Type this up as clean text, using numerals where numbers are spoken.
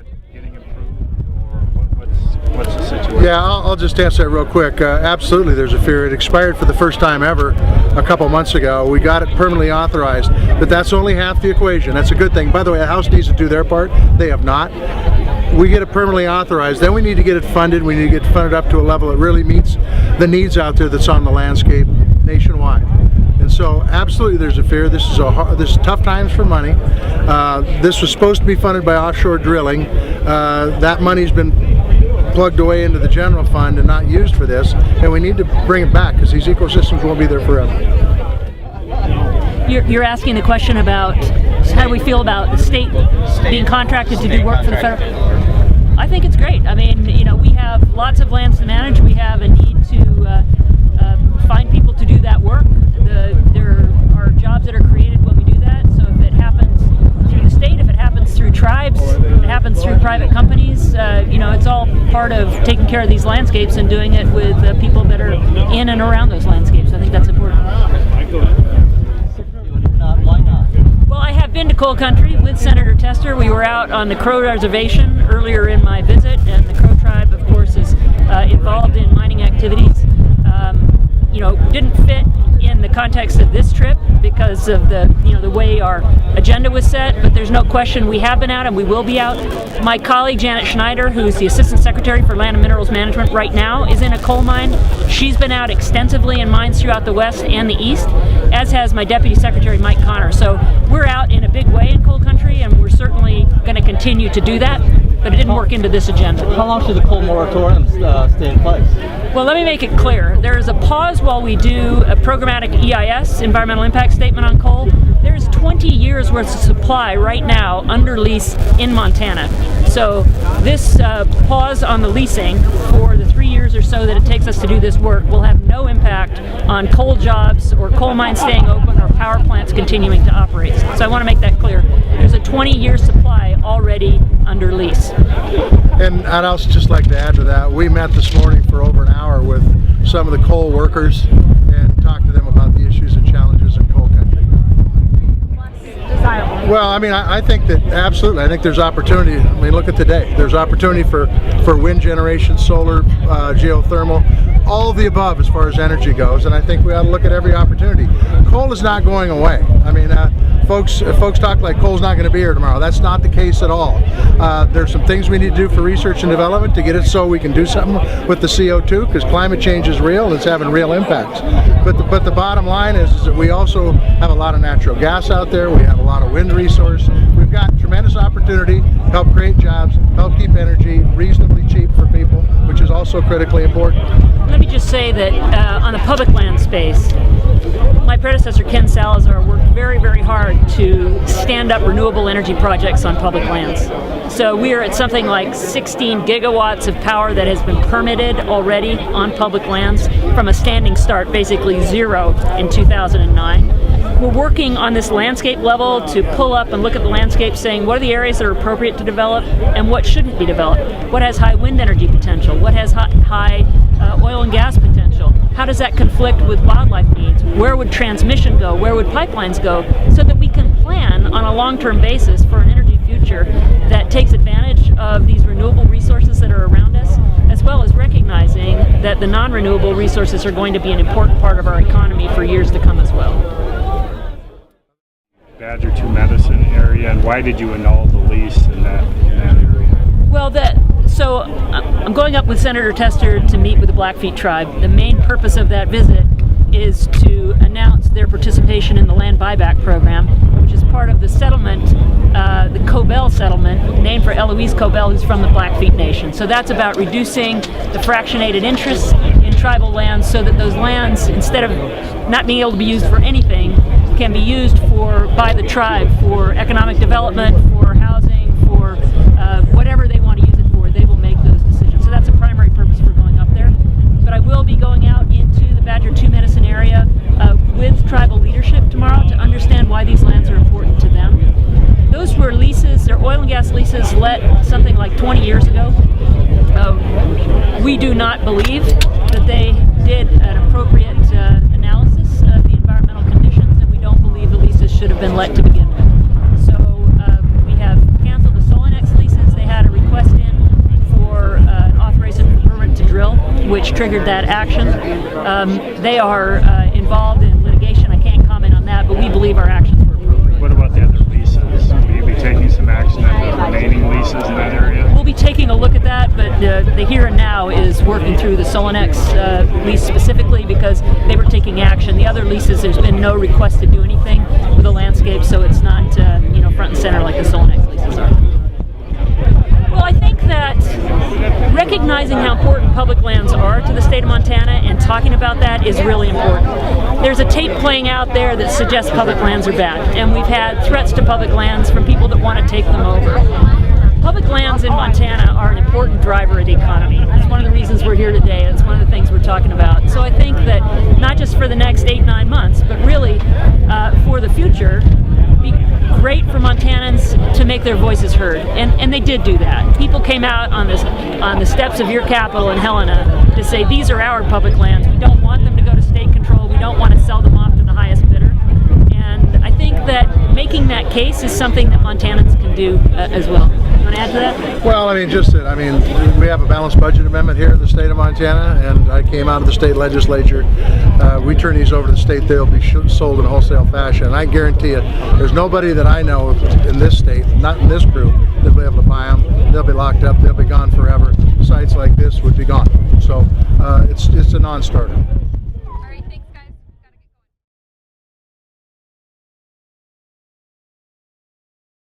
that getting improved, or what's the situation? Yeah, I'll just answer that real quick. Absolutely, there's a fear. It expired for the first time ever a couple months ago. We got it permanently authorized, but that's only half the equation. That's a good thing. By the way, the House needs to do their part. They have not. We get it permanently authorized, then we need to get it funded. We need to get funded up to a level that really meets the needs out there that's on the landscape nationwide. And so, absolutely, there's a fear. This is tough times for money. This was supposed to be funded by offshore drilling. That money's been plugged away into the general fund and not used for this, and we need to bring it back because these ecosystems won't be there forever. You're asking the question about how do we feel about the state being contracted to do work for the federal? I think it's great. I mean, we have lots of lands to manage. We have a need to find people to do that work. There are jobs that are created when we do that. So if it happens through the state, if it happens through tribes, if it happens through private companies, it's all part of taking care of these landscapes and doing it with people that are in and around those landscapes. I think that's important. Well, I have been to coal country with Senator Tester. We were out on the Crow Reservation earlier in my visit, and the Crow tribe, of course, is involved in mining activities. Didn't fit in the context of this trip because of the way our agenda was set, but there's no question we have been out and we will be out. My colleague Janet Schneider, who's the Assistant Secretary for Land and Minerals Management right now, is in a coal mine. She's been out extensively in mines throughout the West and the East, as has my Deputy Secretary Mike Connor. So we're out in a big way in coal country, and we're certainly going to continue to do that, but it didn't work into this agenda. How long should the coal moratorium stay in place? Well, let me make it clear. There is a pause while we do a programmatic EIS, environmental impact statement on coal. There's 20 years worth of supply right now under lease in Montana. So this pause on the leasing for the 3 years or so that it takes us to do this work will have no impact on coal jobs or coal mines staying open or power plants continuing to operate. So I want to make that clear. There's a 20-year supply already under lease. And I'd also just like to add to that, we met this morning for over an hour with some of the coal workers and talked to them about the issues and challenges in coal country. Well, I mean, I think that absolutely, I think there's opportunity. I mean, look at today. There's opportunity for wind generation, solar, geothermal, all of the above as far as energy goes, and I think we ought to look at every opportunity. Coal is not going away. I mean, folks talk like coal's not going to be here tomorrow. That's not the case at all. There's some things we need to do for research and development to get it so we can do something with the CO2, because climate change is real and it's having real impacts. But the bottom line is that we also have a lot of natural gas out there. We have a lot of wind resource. We've got tremendous opportunity to help create jobs, help keep energy reasonably cheap for people, which is also critically important. Let me just say that on the public land space, my predecessor Ken Salazar worked very, very hard to stand up renewable energy projects on public lands. So we are at something like 16 gigawatts of power that has been permitted already on public lands from a standing start, basically zero in 2009. We're working on this landscape level to pull up and look at the landscape, saying what are the areas that are appropriate to develop and what shouldn't be developed. What has high wind energy potential? What has high oil and gas potential? How does that conflict with wildlife needs? Where would transmission go? Where would pipelines go? So that we can plan on a long-term basis for an energy future that takes advantage of these renewable resources that are around us, as well as recognizing that the non-renewable resources are going to be an important part of our economy for years to come as well. Badger 2 Medicine area, and why did you annul the lease in that area? Well, so I'm going up with Senator Tester to meet with the Blackfeet tribe. The main purpose of that visit is to announce their participation in the land buyback program, which is part of the settlement, the Cobell settlement, named for Eloise Cobell, who's from the Blackfeet Nation. So that's about reducing the fractionated interests in tribal lands so that those lands, instead of not being able to be used for anything, can be used by the tribe for economic development, for housing, for whatever they want to use it for. They will make those decisions. So that's a primary purpose for going up there. But I will be going out into the Badger 2 Medicine area with tribal leadership tomorrow to understand why these lands are important to them. Those were leases, they're oil and gas leases let something like 20 years ago. We do not believe that they did an appropriate analysis of the environmental conditions, and we don't believe the leases should have been let to begin with. So we have canceled the Solinex leases. They had a which triggered that action. They are involved in litigation. I can't comment on that, but we believe our actions were appropriate. What about the other leases? Will you be taking some action on the remaining leases in that area? We'll be taking a look at that, but the here and now is working through the Solonex lease specifically because they were taking action. The other leases, there's been no request to do anything with the landscape, so it's not front and center like the Solonex leases are. Well, I think that recognizing how important public lands are to the state of Montana and talking about that is really important. There's a tape playing out there that suggests public lands are bad, and we've had threats to public lands from people that want to take them over. Public lands in Montana are an important driver of the economy. It's one of the reasons we're here today. It's one of the things we're talking about. So I think that not just for the next 8-9 months, but really for the future, it'd be great for Montanans to make their voices heard, and they did do that. People came out on the steps of your capital in Helena to say these are our public lands. We don't want them to go to state control. We don't want to sell them off to the highest bidder. And I think that making that case is something that Montanans can do as well. You want to add to that? Well, I mean, we have a balanced budget amendment here in the state of Montana, and I came out of the state legislature. We turn these over to the state, they'll be sold in a wholesale fashion. And I guarantee you, there's nobody that I know in this state, not in this group, that'll be able to buy them. They'll be locked up, they'll be gone forever. Sites like this would be gone. So it's a non-starter.